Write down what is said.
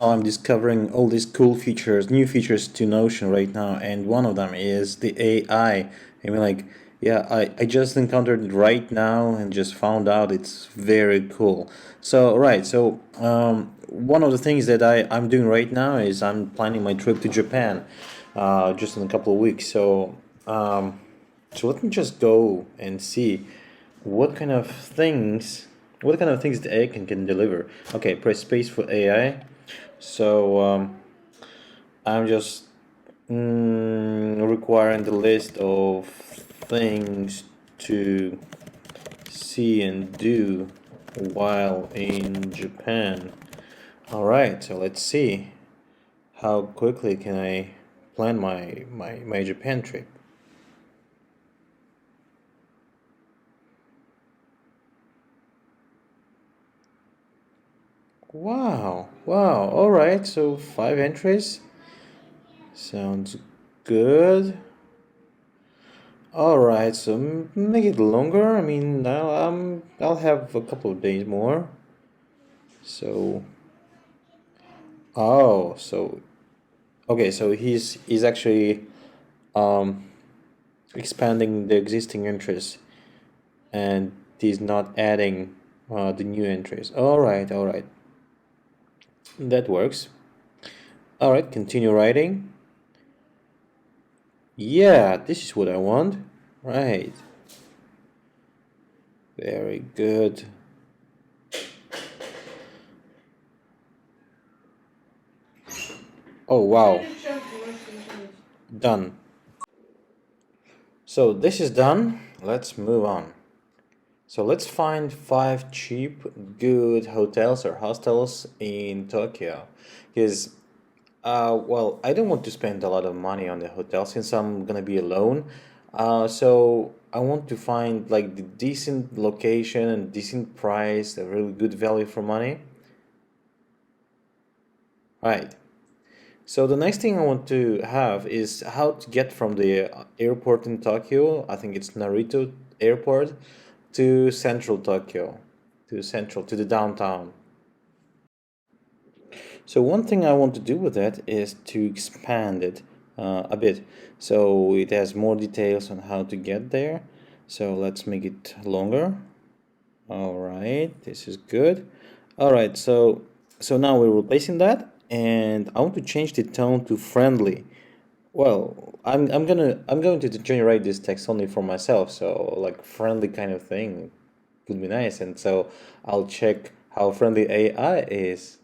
I'm discovering all these cool features, new features to Notion right now, and one of them is the AI. I mean, like, yeah, I just encountered it right now and just found out it's very cool. So, right, so one of the things that I'm doing right now is I'm planning my trip to Japan just in a couple of weeks. So let me just go and see what kind of things the AI can deliver. Okay, press space for AI. So I'm just requiring the list of things to see and do while in Japan. All right, so let's see how quickly can I plan my Japan trip. Wow. All right, so 5 entries sounds good. All right, so make it longer. I mean, I'll have a couple of days more. So, oh, so okay, so he's actually um expanding the existing entries, and he's not adding the new entries. All right, that works. All right, continue writing. Yeah, this is what I want. Right, very good. Oh wow, done. So this is done. Let's move on. So let's find 5 cheap, good hotels or hostels in Tokyo. Because, well, I don't want to spend a lot of money on the hotel since I'm gonna be alone. So I want to find like the decent location and decent price, a really good value for money. Right. So the next thing I want to have is how to get from the airport in Tokyo, I think it's Narita Airport, to central Tokyo, to the downtown. So one thing I want to do with that is to expand it a bit. So it has more details on how to get there. So let's make it longer. All right, this is good. All right, so now we're replacing that, and I want to change the tone to friendly. Well, I'm going to generate this text only for myself, so like friendly kind of thing would be nice, and so I'll check how friendly AI is.